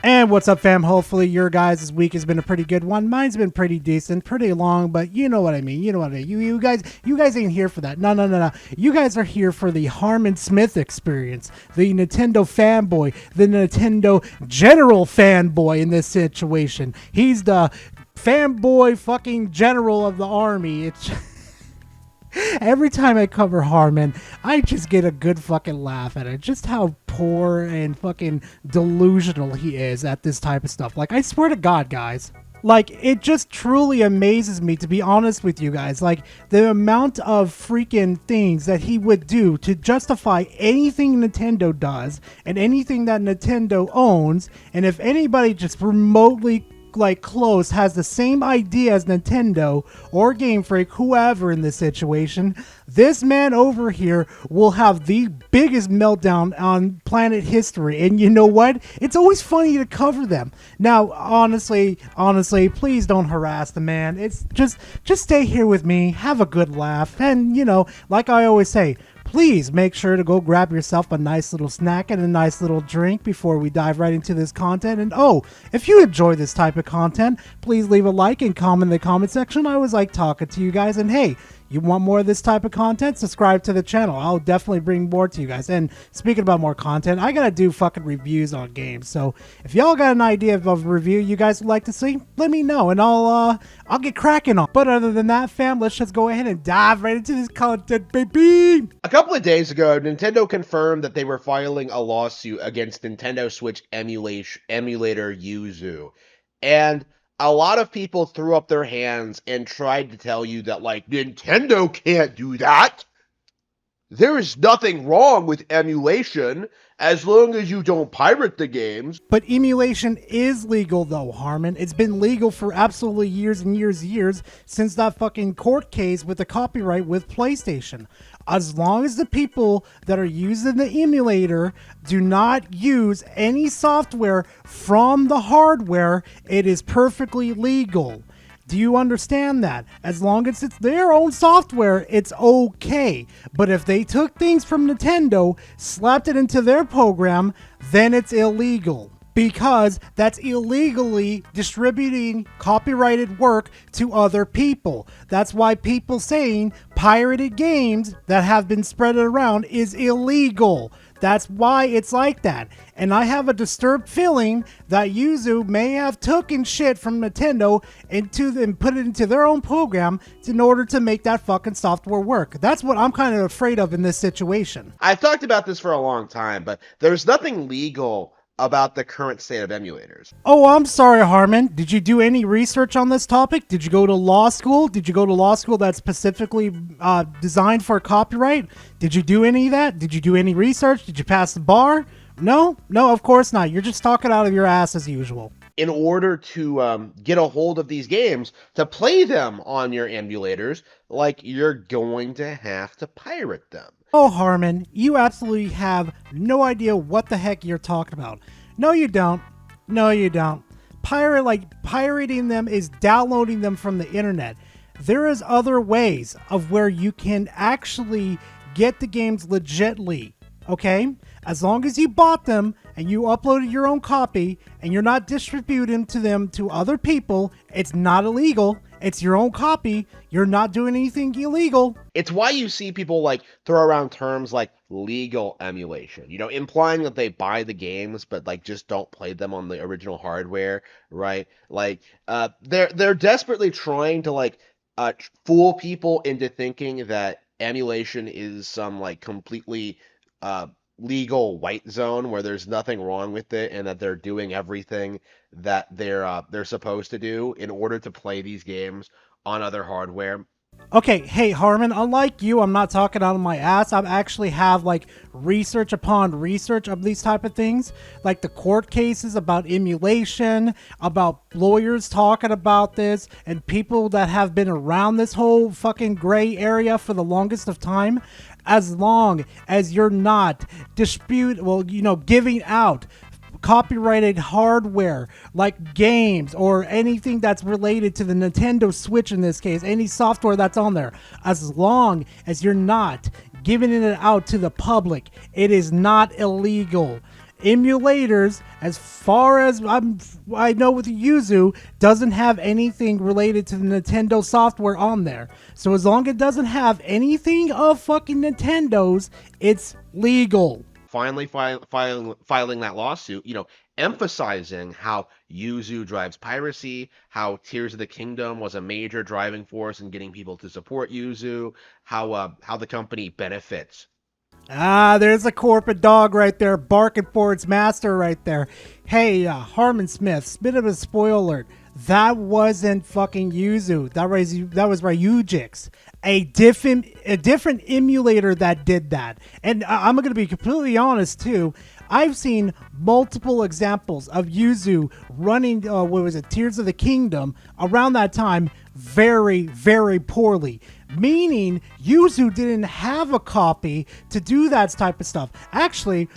And what's up, fam? Hopefully your guys' week has been a pretty good one. Mine's been pretty decent, pretty long, but you know what I mean. You know what I mean. You guys ain't here for that. No. You guys are here for the Harmon Smith experience, the Nintendo fanboy, the Nintendo general fanboy in this situation. He's the fanboy fucking general of the army. It's every time I cover Harmon, I just get a good fucking laugh at it. Just how poor and fucking delusional he is at this type of stuff. Like, I swear to God, guys. Like, it just truly amazes me, to be honest with you guys. Like, the amount of freaking things that he would do to justify anything Nintendo does and anything that Nintendo owns. And if anybody just remotely close has the same idea as Nintendo or Game Freak, whoever in this situation, this man over here will have the biggest meltdown on planet history. And you know what? It's always funny to cover them. Now, honestly, please don't harass the man. It's just stay here with me, have a good laugh, and you know, like I always say, please make sure to go grab yourself a nice little snack and a nice little drink before we dive right into this content. And oh, if you enjoy this type of content, please leave a like and comment in the comment section. I always like talking to you guys. And hey, you want more of this type of content? Subscribe to the channel. I'll definitely bring more to you guys. And speaking about more content, I gotta do fucking reviews on games. So if y'all got an idea of a review you guys would like to see, let me know and I'll get cracking on. But other than that, fam, let's just go ahead and dive right into this content, baby. A couple of days ago, Nintendo confirmed that they were filing a lawsuit against Nintendo Switch emulator Yuzu. And a lot of people threw up their hands and tried to tell you that, like, Nintendo can't do that. There is nothing wrong with emulation as long as you don't pirate the games. But emulation is legal, though, Harmon. It's been legal for absolutely years and years since that fucking court case with the copyright with PlayStation. As long as the people that are using the emulator do not use any software from the hardware, it is perfectly legal. Do you understand that? As long as it's their own software, it's okay. But if they took things from Nintendo, slapped it into their program, then it's illegal. Because that's illegally distributing copyrighted work to other people. That's why people saying pirated games that have been spread around is illegal. That's why it's like that. And I have a disturbed feeling that Yuzu may have taken shit from Nintendo and put it into their own program in order to make that fucking software work. That's what I'm kind of afraid of in this situation. I've talked about this for a long time, but there's nothing legal about the current state of emulators. Oh, I'm sorry, Harmon. Did you do any research on this topic? Did you go to law school? Did you go to law school that's specifically designed for copyright? Did you do any of that? Did you do any research? Did you pass the bar? No, of course not. You're just talking out of your ass as usual. In order to get a hold of these games, to play them on your emulators, like, you're going to have to pirate them. Oh, Harmon, you absolutely have no idea what the heck you're talking about. No, you don't. Pirating them is downloading them from the internet. There is other ways of where you can actually get the games legitly, okay? As long as you bought them and you uploaded your own copy and you're not distributing them to other people, it's not illegal. It's your own copy. You're not doing anything illegal. It's why you see people, like, throw around terms like legal emulation, you know, implying that they buy the games but, like, just don't play them on the original hardware, right? Like, they're desperately trying to, like, fool people into thinking that emulation is some, like, completely legal white zone where there's nothing wrong with it and that they're doing everything that they're supposed to do in order to play these games on other hardware. Okay, hey Harmon, unlike you, I'm not talking out of my ass. I actually have like research upon research of these type of things, like the court cases about emulation, about lawyers talking about this, and people that have been around this whole fucking gray area for the longest of time. As long as you're not giving out copyrighted hardware like games or anything that's related to the Nintendo Switch, in this case, any software that's on there, as long as you're not giving it out to the public, it is not illegal. emulators, as far as I know with Yuzu, doesn't have anything related to the Nintendo software on there. So as long as it doesn't have anything of fucking Nintendo's, it's legal. Finally filing that lawsuit, emphasizing how Yuzu drives piracy, how Tears of the Kingdom was a major driving force in getting people to support Yuzu, how the company benefits. There's a corporate dog right there barking for its master right there. Hey, Harmon Smith, bit of a spoiler alert. That wasn't fucking Yuzu. That was Ryujix. A different emulator that did that. And I'm going to be completely honest too. I've seen multiple examples of Yuzu running, Tears of the Kingdom around that time very, very poorly. Meaning, Yuzu didn't have a copy to do that type of stuff. Actually,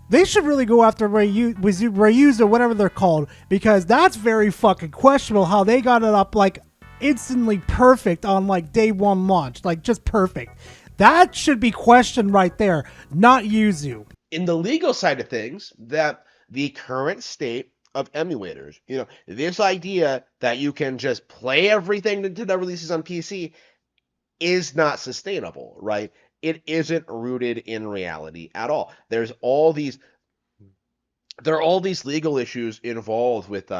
they should really go after Ryuzu or whatever they're called, because that's very fucking questionable how they got it up like instantly perfect on like day one launch, like just perfect. That should be questioned right there, not Yuzu. In the legal side of things, that the current state of emulators, this idea that you can just play everything Nintendo releases on PC is not sustainable, right? It isn't rooted in reality at all. There are all these legal issues involved with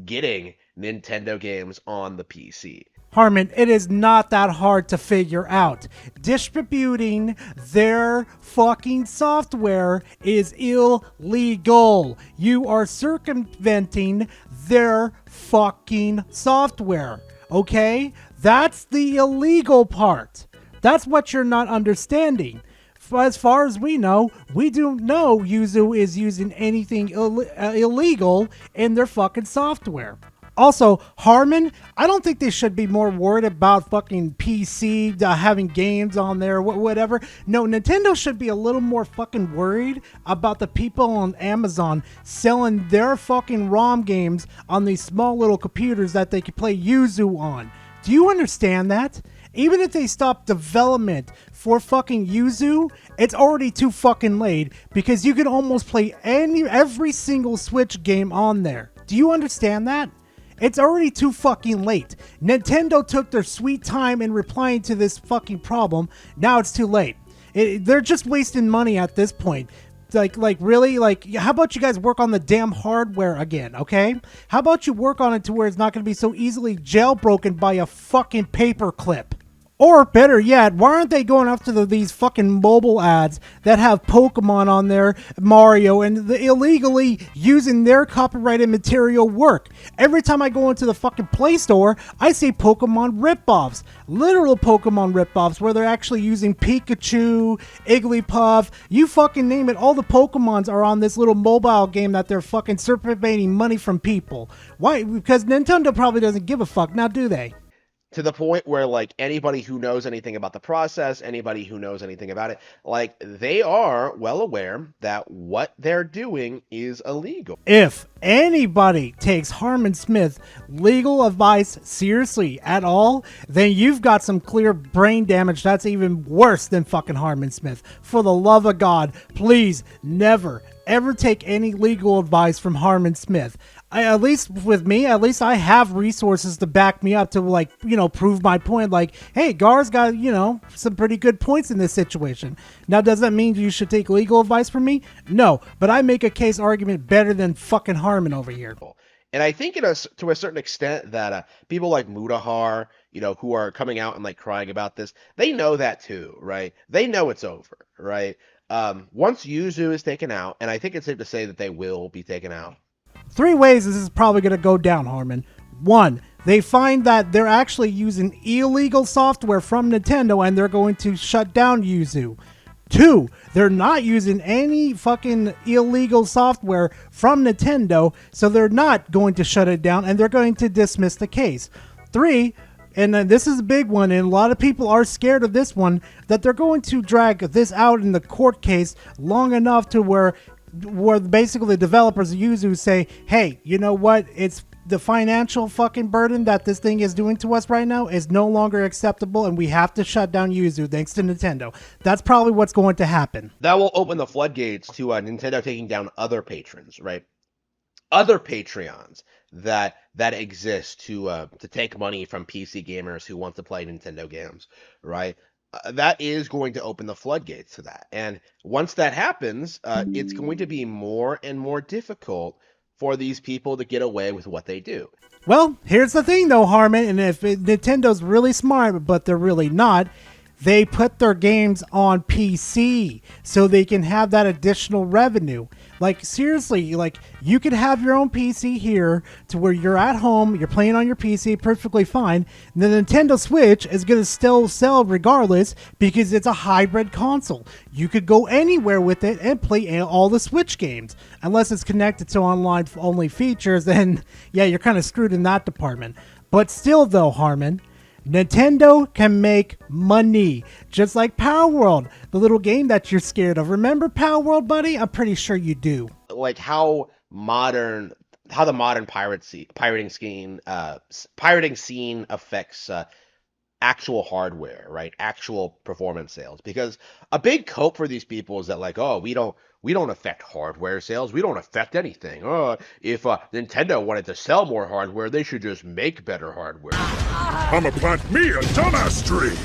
getting Nintendo games on the PC. Harmon, it is not that hard to figure out. Distributing their fucking software is illegal. You are circumventing their fucking software. Okay? That's the illegal part. That's what you're not understanding. As far as we know, we don't know Yuzu is using anything illegal in their fucking software. Also, Harmon, I don't think they should be more worried about fucking PC having games on there, whatever. No, Nintendo should be a little more fucking worried about the people on Amazon selling their fucking ROM games on these small little computers that they can play Yuzu on. Do you understand that? Even if they stop development for fucking Yuzu, it's already too fucking late, because you can almost play every single Switch game on there. Do you understand that? It's already too fucking late. Nintendo took their sweet time in replying to this fucking problem. Now it's too late. They're just wasting money at this point. Like really? How about you guys work on the damn hardware again, okay? How about you work on it to where it's not going to be so easily jailbroken by a fucking paperclip? Or better yet, why aren't they going after these fucking mobile ads that have Pokemon on there, Mario, and illegally using their copyrighted material work? Every time I go into the fucking Play Store, I see Pokemon ripoffs. Literal Pokemon ripoffs where they're actually using Pikachu, Igglypuff, you fucking name it. All the Pokemons are on this little mobile game that they're fucking circulating money from people. Why? Because Nintendo probably doesn't give a fuck, now do they? To the point where, like, anybody who knows anything about the process, anybody who knows anything about it, like, they are well aware that what they're doing is illegal. If anybody takes Harmon Smith legal advice seriously at all, then you've got some clear brain damage that's even worse than fucking Harmon Smith. For the love of God, please never, ever take any legal advice from Harmon Smith. At least with me, I have resources to back me up to, prove my point. Like, hey, Gar's got, some pretty good points in this situation. Now, does that mean you should take legal advice from me? No, but I make a case argument better than fucking Harmon over here. And I think to a certain extent that people like Mutahar, who are coming out and like crying about this, they know that too, right? They know it's over, right? Once Yuzu is taken out, and I think it's safe to say that they will be taken out. 3 ways this is probably going to go down, Harmon. 1, they find that they're actually using illegal software from Nintendo and they're going to shut down Yuzu. 2, they're not using any fucking illegal software from Nintendo, so they're not going to shut it down and they're going to dismiss the case. 3, and this is a big one, and a lot of people are scared of this one, that they're going to drag this out in the court case long enough to where basically the developers of Yuzu say, hey, you know what, it's the financial fucking burden that this thing is doing to us right now is no longer acceptable, and we have to shut down Yuzu thanks to Nintendo. That's probably what's going to happen. That will open the floodgates to Nintendo taking down other patrons, right? Other Patreons that exist to take money from PC gamers who want to play Nintendo games, right? That is going to open the floodgates to that. And once that happens, it's going to be more and more difficult for these people to get away with what they do. Well, here's the thing though, Harmon, and if Nintendo's really smart, but they're really not, they put their games on PC so they can have that additional revenue. Like, seriously, like, you could have your own PC here to where you're at home, you're playing on your PC perfectly fine. The Nintendo Switch is going to still sell regardless because it's a hybrid console. You could go anywhere with it and play all the Switch games. Unless it's connected to online-only features, then, yeah, you're kind of screwed in that department. But still, though, Harmon, Nintendo can make money, just like Power World, the little game that you're scared of. Remember Power World, buddy? I'm pretty sure you do. Like how the modern pirating scene affects actual hardware, right? Actual performance sales. Because a big cope for these people is that, like, oh, we don't affect hardware sales. We don't affect anything. Oh, if Nintendo wanted to sell more hardware, they should just make better hardware. I'ma plant me a dumbass tree.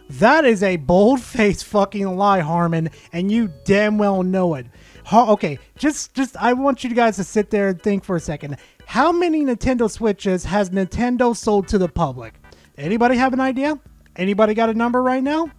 That is a bold-faced fucking lie, Harmon, and you damn well know it. Okay, just I want you guys to sit there and think for a second. How many Nintendo Switches has Nintendo sold to the public? Anybody have an idea? Anybody got a number right now?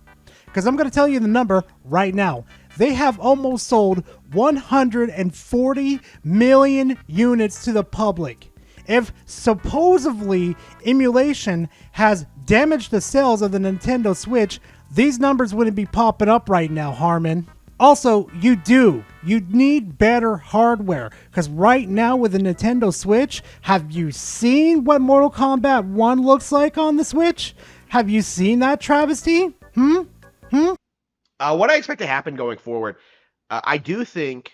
Because I'm going to tell you the number right now. They have almost sold 140 million units to the public. If supposedly Emulation has damaged the sales of the Nintendo Switch, these numbers wouldn't be popping up right now, Harmon. Also, you need better hardware, because right now with the Nintendo Switch, have you seen what Mortal Kombat 1 looks like on the Switch? Have you seen that travesty? What I expect to happen going forward, I do think...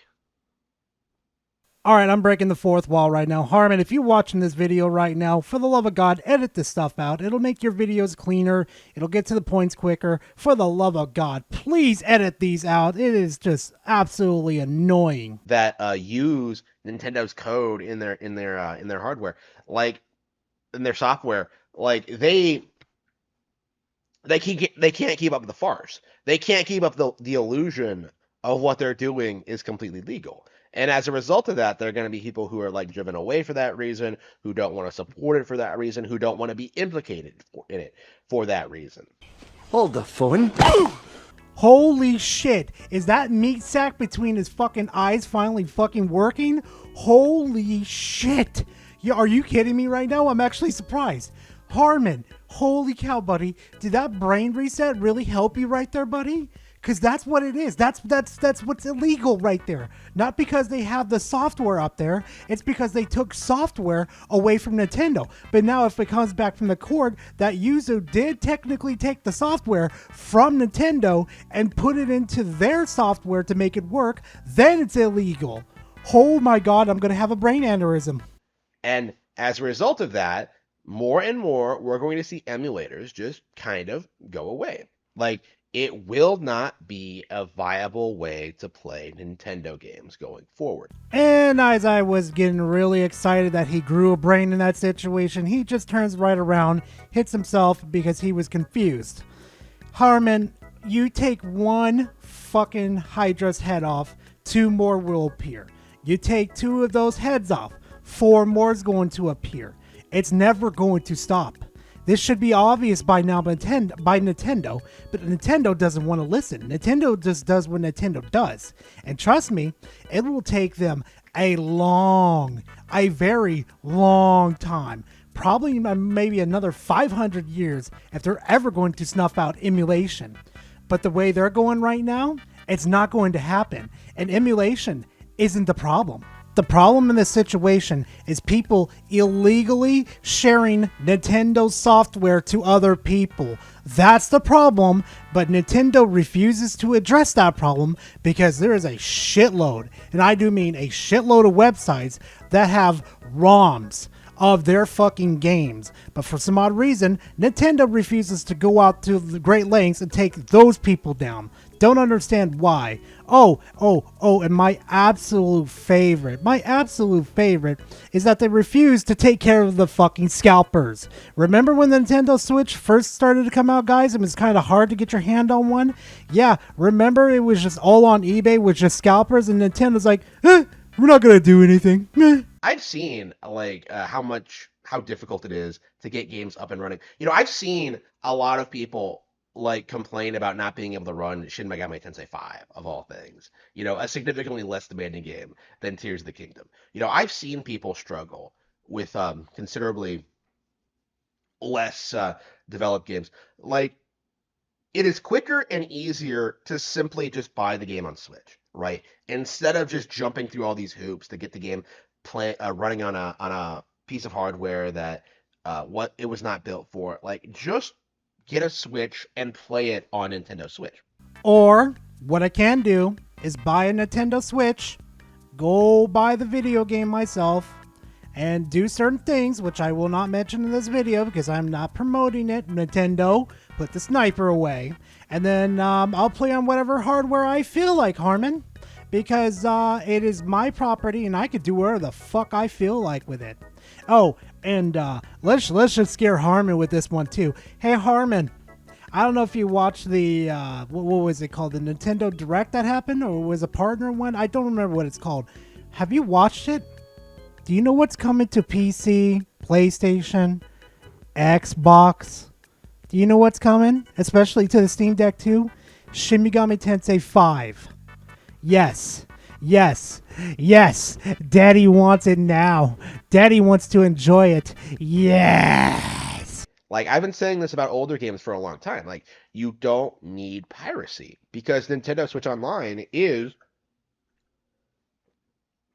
All right, I'm breaking the fourth wall right now. Harmon, if you're watching this video right now, for the love of God, edit this stuff out. It'll make your videos cleaner. It'll get to the points quicker. For the love of God, please edit these out. It is just absolutely annoying. That use Nintendo's code in their hardware, like in their software, like they can't keep up with the farce. They can't keep up the illusion of what they're doing is completely legal. And as a result of that, there are going to be people who are like driven away for that reason, who don't want to support it for that reason, who don't want to be implicated in it for that reason. Hold the phone. Holy shit. Is that meat sack between his fucking eyes finally fucking working? Holy shit. Yeah, are you kidding me right now? I'm actually surprised. Harmon, holy cow, buddy. Did that brain reset really help you right there, buddy? Because that's what it is. That's what's illegal right there. Not because they have the software up there. It's because they took software away from Nintendo. But now if it comes back from the court that Yuzu did technically take the software from Nintendo and put it into their software to make it work, then it's illegal. Oh my God, I'm going to have a brain aneurysm. And as a result of that, more and more, we're going to see emulators just kind of go away. Like, it will not be a viable way to play Nintendo games going forward. And as I was getting really excited that he grew a brain in that situation, he just turns right around, hits himself because he was confused. Harmon, you take one fucking Hydra's head off, 2 more will appear. You take 2 of those heads off, 4 more is going to appear. It's never going to stop. This should be obvious by now by Nintendo, but Nintendo doesn't want to listen. Nintendo just does what Nintendo does. And trust me, it will take them a very long time, probably maybe another 500 years if they're ever going to snuff out emulation. But the way they're going right now, it's not going to happen. And emulation isn't the problem. The problem in this situation is people illegally sharing Nintendo software to other people. That's the problem, but Nintendo refuses to address that problem because there is a shitload, and I do mean a shitload of websites that have ROMs of their fucking games. But for some odd reason, Nintendo refuses to go out to the great lengths and take those people down. Don't understand why. And my absolute favorite is that they refuse to take care of the fucking scalpers. Remember when the Nintendo Switch first started to come out, guys? It was kind of hard to get your hand on one. Yeah, remember it was just all on eBay with just scalpers, and Nintendo's like, we're not gonna do anything. I've seen like how difficult it is to get games up and running. I've seen a lot of people like complain about not being able to run Shin Megami Tensei 5 of all things. A significantly less demanding game than Tears of the Kingdom. I've seen people struggle with considerably less developed games. Like, it is quicker and easier to simply just buy the game on Switch, right? Instead of just jumping through all these hoops to get the game running on a piece of hardware that what it was not built for. Like, just get a Switch and play it on Nintendo Switch. Or what I can do is buy a Nintendo Switch, go buy the video game myself, and do certain things, which I will not mention in this video because I'm not promoting it. Nintendo, put the sniper away. And then I'll play on whatever hardware I feel like, Harmon. Because it is my property and I could do whatever the fuck I feel like with it. Oh, and let's just scare Harmon with this one too. Hey Harmon, I don't know if you watched the what was it called, the Nintendo Direct that happened, or was a partner one? I don't remember what it's called. Have you watched it? Do you know what's coming to PC, PlayStation, Xbox? Do you know what's coming, especially to the Steam Deck too? Shin Megami Tensei 5. Yes. Daddy wants it now. Daddy wants to enjoy it. Yes. Like, I've been saying this about older games for a long time. Like, you don't need piracy because Nintendo Switch Online is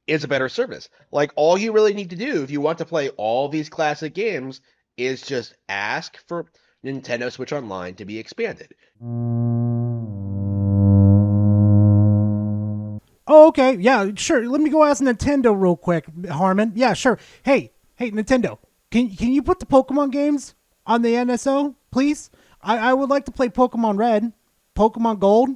a better service. Like, all you really need to do if you want to play all these classic games is just ask for Nintendo Switch Online to be expanded. Oh, okay. Yeah, sure. Let me go ask Nintendo real quick, Harmon. Yeah, sure. Hey, Nintendo. Can you put the Pokemon games on the NSO, please? I would like to play Pokemon Red, Pokemon Gold,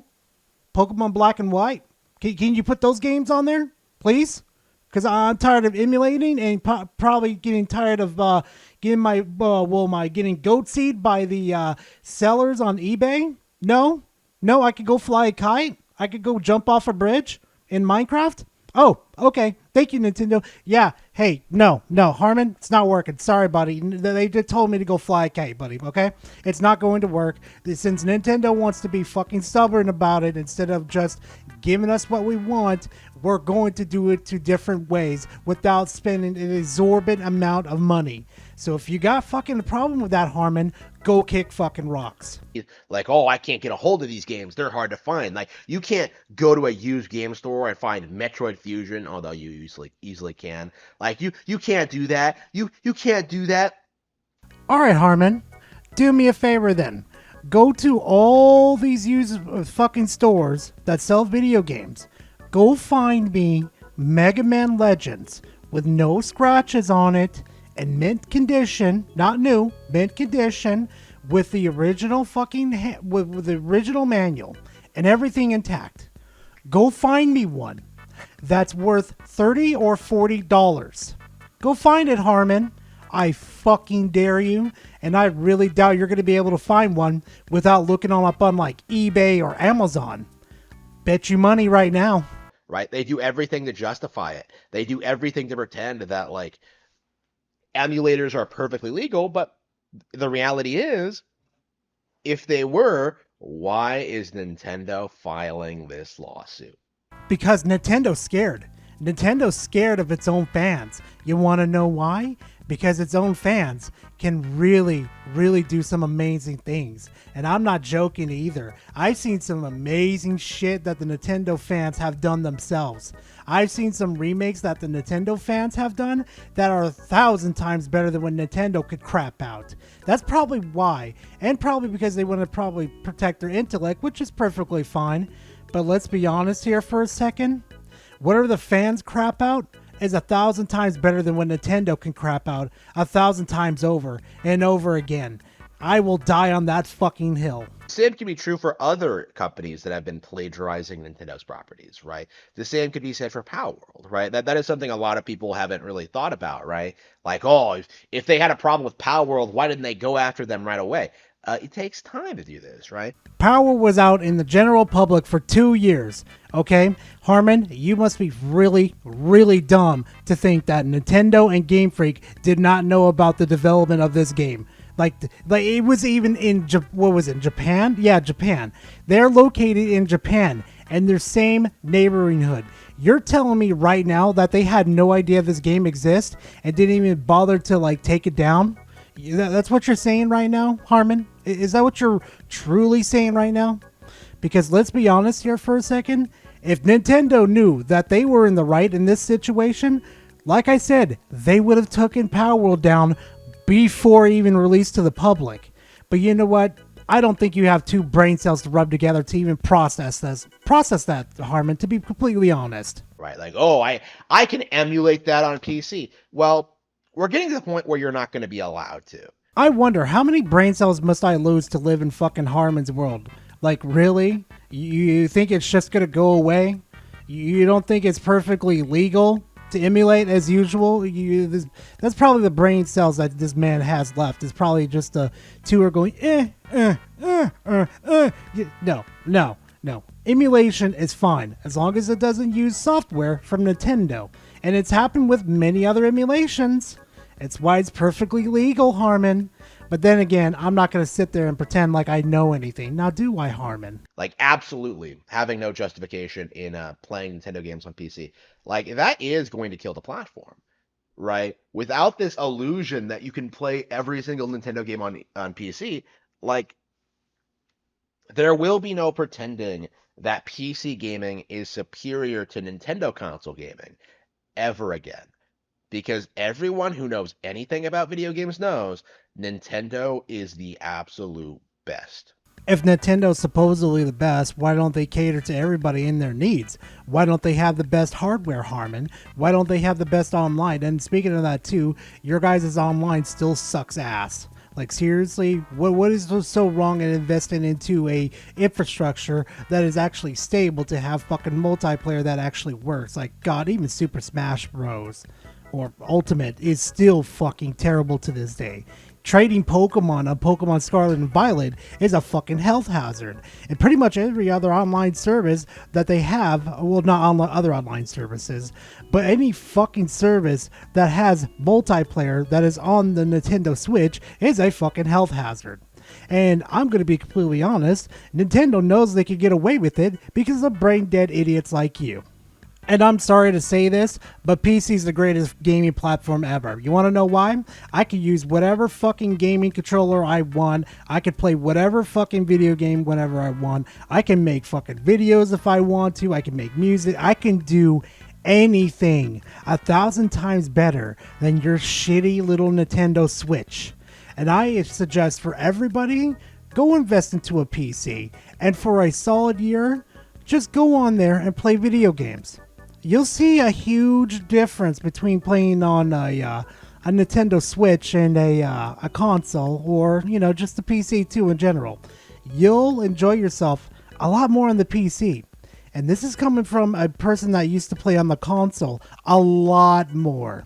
Pokemon Black and White. Can you put those games on there, please? Because I'm tired of emulating and probably getting tired of getting getting goat seed by the sellers on eBay. No, I could go fly a kite. I could go jump off a bridge in Minecraft. Oh, okay. Thank you, Nintendo. Yeah. Hey, no, Harmon, it's not working. Sorry, buddy. They just told me to go fly a kite, buddy. Okay, it's not going to work. Since Nintendo wants to be fucking stubborn about it, instead of just giving us what we want, we're going to do it 2 different ways without spending an exorbitant amount of money. So if you got fucking a problem with that, Harmon, go kick fucking rocks. Like, oh, I can't get a hold of these games. They're hard to find. Like, you can't go to a used game store and find Metroid Fusion, although you easily can. Like, you can't do that. You can't do that. All right, Harmon, do me a favor then. Go to all these used fucking stores that sell video games. Go find me Mega Man Legends with no scratches on it and mint condition, not new, mint condition, with the original fucking with the original manual and everything intact. Go find me one that's worth $30 or $40. Go find it, Harmon. I fucking dare you, and I really doubt you're going to be able to find one without looking on up on like eBay or Amazon. Bet you money right now. Right? They do everything to justify it. They do everything to pretend that like emulators are perfectly legal, but the reality is, if they were, why is Nintendo filing this lawsuit? Because Nintendo's scared. Nintendo's scared of its own fans. You want to know why? Because its own fans can really, really do some amazing things. And I'm not joking either. I've seen some amazing shit that the Nintendo fans have done themselves. I've seen some remakes that the Nintendo fans have done that are 1,000 times better than what Nintendo could crap out. That's probably why. And probably because they want to probably protect their intellect, which is perfectly fine. But let's be honest here for a second. Whatever the fans crap out is 1,000 times better than what Nintendo can crap out 1,000 times over and over again. I will die on that fucking hill. Same can be true for other companies that have been plagiarizing Nintendo's properties, right? The same could be said for Power World, right? That is something a lot of people haven't really thought about, right? Like, oh, if they had a problem with Power World, why didn't they go after them right away? It takes time to do this, right? Power was out in the general public for 2 years, okay? Harmon, you must be really, really dumb to think that Nintendo and Game Freak did not know about the development of this game. Like it was even in, what was it, Japan? Yeah, Japan. They're located in Japan and their same neighboring hood. You're telling me right now that they had no idea this game exists and didn't even bother to like take it down? That's what you're saying right now, Harmon? Is that what you're truly saying right now? Because let's be honest here for a second. If Nintendo knew that they were in the right in this situation, like I said, they would have taken Power World down before even released to the public. But you know what? I don't think you have two brain cells to rub together to even process that, Harmon, to be completely honest. Right, like, oh, I can emulate that on PC. Well, we're getting to the point where you're not going to be allowed to. I wonder, how many brain cells must I lose to live in fucking Harmon's world? Like, really? You think it's just going to go away? You don't think it's perfectly legal to emulate as usual? That's probably the brain cells that this man has left. It's probably just two are going, No. Emulation is fine, as long as it doesn't use software from Nintendo. And it's happened with many other emulations. It's why it's perfectly legal, Harmon. But then again, I'm not going to sit there and pretend like I know anything. Now, do I, Harmon? Like, absolutely having no justification in playing Nintendo games on PC. Like, that is going to kill the platform, right? Without this illusion that you can play every single Nintendo game on PC, like, there will be no pretending that PC gaming is superior to Nintendo console gaming ever again. Because everyone who knows anything about video games knows Nintendo is the absolute best. If Nintendo's supposedly the best, why don't they cater to everybody in their needs? Why don't they have the best hardware, Harmon? Why don't they have the best online? And speaking of that too, your guys' online still sucks ass. Like, seriously, what is so wrong in investing into a infrastructure that is actually stable to have fucking multiplayer that actually works? Like, God, even Super Smash Bros. Or Ultimate is still fucking terrible to this day. Trading Pokemon on Pokemon Scarlet and Violet is a fucking health hazard. And pretty much every other online service that they have, well, not other online services, but any fucking service that has multiplayer that is on the Nintendo Switch is a fucking health hazard. And I'm going to be completely honest, Nintendo knows they can get away with it because of brain dead idiots like you. And I'm sorry to say this, but PC is the greatest gaming platform ever. You want to know why? I could use whatever fucking gaming controller I want. I could play whatever fucking video game whenever I want. I can make fucking videos if I want to. I can make music. I can do anything 1,000 times better than your shitty little Nintendo Switch. And I suggest for everybody, go invest into a PC. And for a solid year, just go on there and play video games. You'll see a huge difference between playing on a Nintendo Switch and a console, or, you know, just the PC too in general. You'll enjoy yourself a lot more on the PC. And this is coming from a person that used to play on the console a lot more.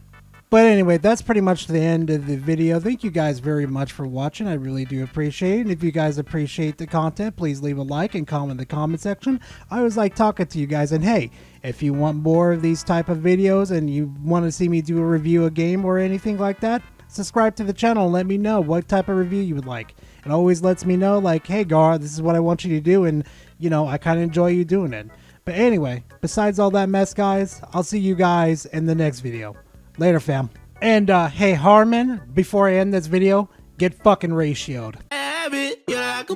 But anyway, that's pretty much the end of the video. Thank you guys very much for watching. I really do appreciate it. And if you guys appreciate the content, please leave a like and comment in the comment section. I always like talking to you guys. And hey, if you want more of these type of videos and you want to see me do a review of a game or anything like that, subscribe to the channel and let me know what type of review you would like. It always lets me know, like, hey, Gar, this is what I want you to do. And, you know, I kind of enjoy you doing it. But anyway, besides all that mess, guys, I'll see you guys in the next video. Later, fam. And hey, Harmon, before I end this video, get fucking ratioed. You're like a